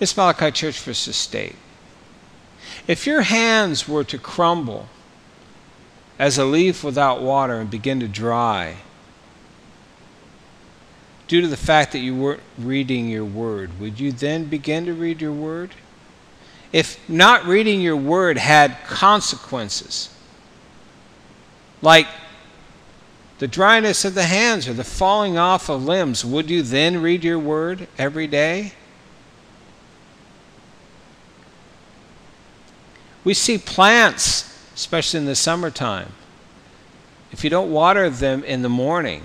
This Malachi church versus state. If your hands were to crumble as a leaf without water and begin to dry due to the fact that you weren't reading your word, would you then begin to read your word? If not reading your word had consequences, like the dryness of the hands or the falling off of limbs, would you then read your word every day? We see plants, especially in the summertime. If you don't water them in the morning,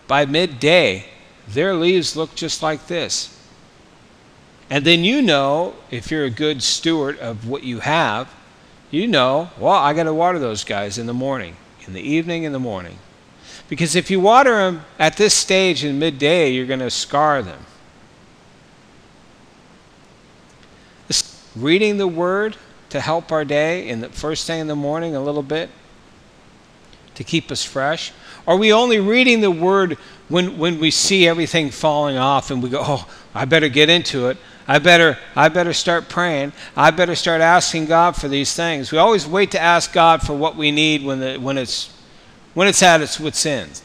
by midday, their leaves look just like this. And then you know, if you're a good steward of what you have, you know, well, I got to water those guys in the morning, in the evening, in the morning. Because if you water them at this stage in midday, you're going to scar them. Reading the word to help our day in the first thing in the morning a little bit to keep us fresh? Are we only reading the word when we see everything falling off and we go, oh, I better get into it. I better start praying. I better start asking God for these things. We always wait to ask God for what we need when it's at its wit's end.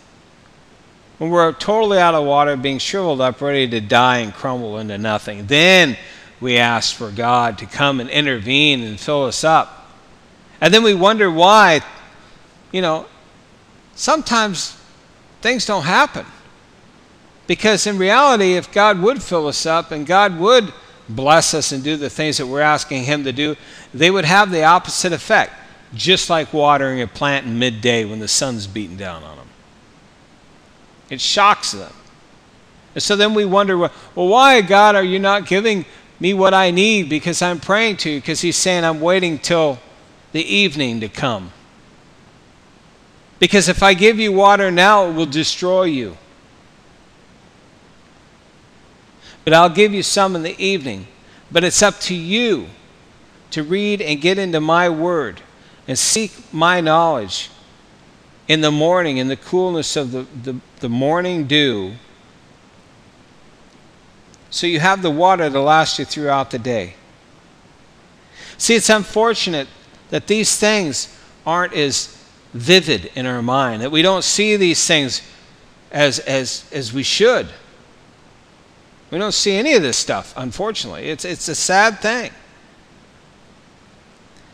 When we're totally out of water, being shriveled up, ready to die and crumble into nothing. Then we ask for God to come and intervene and fill us up. And then we wonder why, sometimes things don't happen. Because in reality, if God would fill us up and God would bless us and do the things that we're asking Him to do, they would have the opposite effect. Just like watering a plant in midday when the sun's beating down on them. It shocks them. And so then we wonder, well, why, God, are you not giving me what I need? Because I'm praying to you. Because He's saying I'm waiting till the evening to come. Because if I give you water now, it will destroy you. But I'll give you some in the evening. But it's up to you to read and get into my word and seek my knowledge in the morning, in the coolness of the morning dew, so you have the water to last you throughout the day. See, it's unfortunate that these things aren't as vivid in our mind, that we don't see these things as we should. We don't see any of this stuff, unfortunately. It's a sad thing.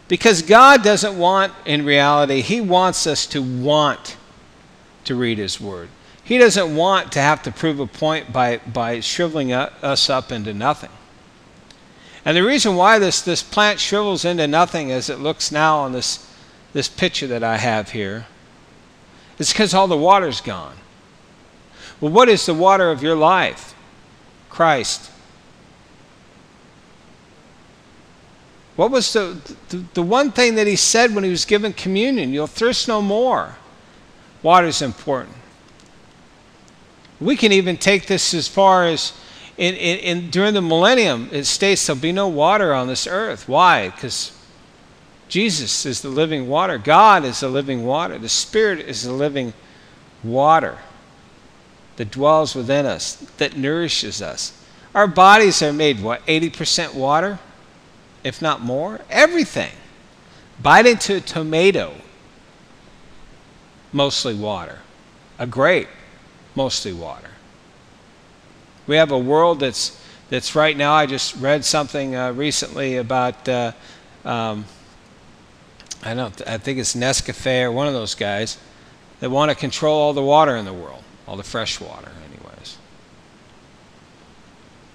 Because God doesn't want, in reality, He wants us to want to read His Word. He doesn't want to have to prove a point by shriveling us up into nothing. And the reason why this plant shrivels into nothing as it looks now on this picture that I have here is because all the water's gone. Well, what is the water of your life? Christ. What was the one thing that He said when He was given communion? You'll thirst no more. Water is important. We can even take this as far as during the millennium, it states there'll be no water on this earth. Why? Because Jesus is the living water. God is the living water. The Spirit is the living water that dwells within us, that nourishes us. Our bodies are made, 80% water? If not more, everything. Bite into a tomato, mostly water. A grape, mostly water. We have a world that's right now, I just read something recently about, I think it's Nescafe or one of those guys that want to control all the water in the world, all the fresh water anyways.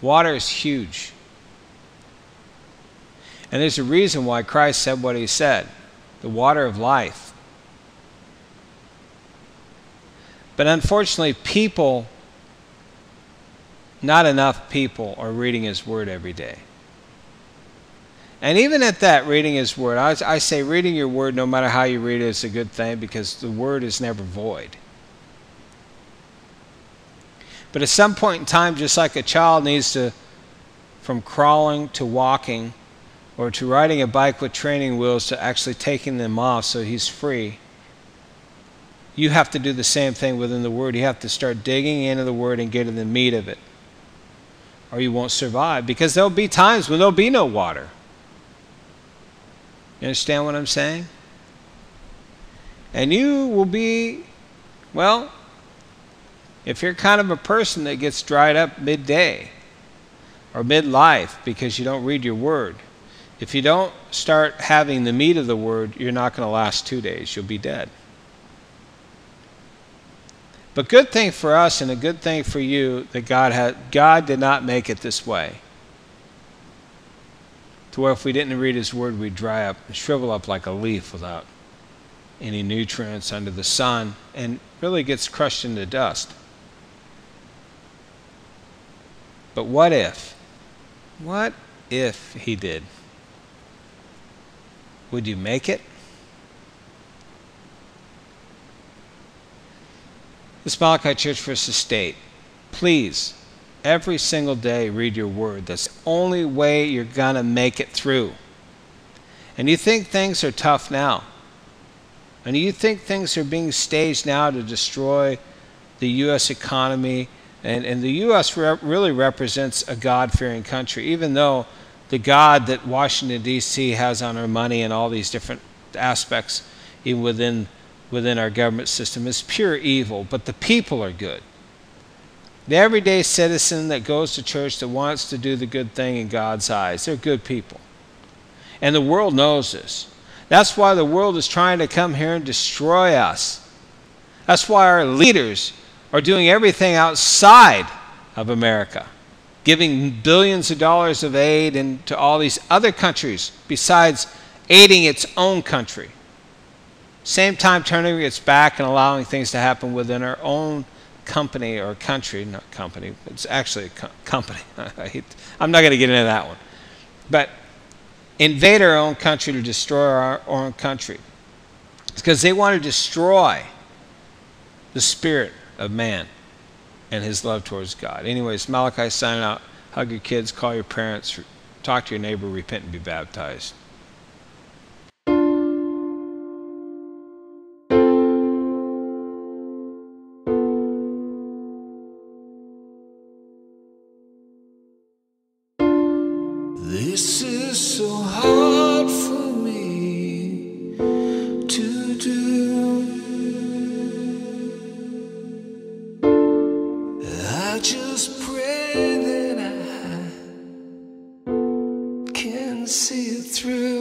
Water is huge. And there's a reason why Christ said what He said, the water of life. But unfortunately, not enough people are reading His Word every day. And even at that, reading His Word, I say reading your Word, no matter how you read it, is a good thing because the Word is never void. But at some point in time, just like a child needs to, from crawling to walking, or to riding a bike with training wheels to actually taking them off so he's free, you have to do the same thing within the Word. You have to start digging into the Word and getting the meat of it. or you won't survive, because there'll be times when there'll be no water. You understand what I'm saying? And you will be, well, if you're kind of a person that gets dried up midday or midlife because you don't read your word, if you don't start having the meat of the word, you're not going to last 2 days. You'll be dead. But good thing for us and a good thing for you that God did not make it this way, to where if we didn't read his word, we'd dry up and shrivel up like a leaf without any nutrients under the sun and really gets crushed into dust. But what if? What if he did? Would you make it? This Malachi Church versus State, please, every single day read your word. That's the only way you're going to make it through. And you think things are tough now. And you think things are being staged now to destroy the U.S. economy. And the U.S. really represents a God-fearing country, even though the God that Washington, D.C. has on our money and all these different aspects, even within our government system, is pure evil. But the people are good. The everyday citizen that goes to church, that wants to do the good thing in God's eyes, they're good people. And the world knows this. That's why the world is trying to come here and destroy us. That's why our leaders are doing everything outside of America, giving billions of dollars of aid to all these other countries besides aiding its own country. Same time turning its back and allowing things to happen within our own company or country. Not company, it's actually a company. I'm not going to get into that one. But invade our own country to destroy our own country. It's because they want to destroy the spirit of man and his love towards God. Anyways, Malachi signing out. Hug your kids, call your parents, talk to your neighbor, repent and be baptized. This is so hard for me to do. I just pray that I can see it through.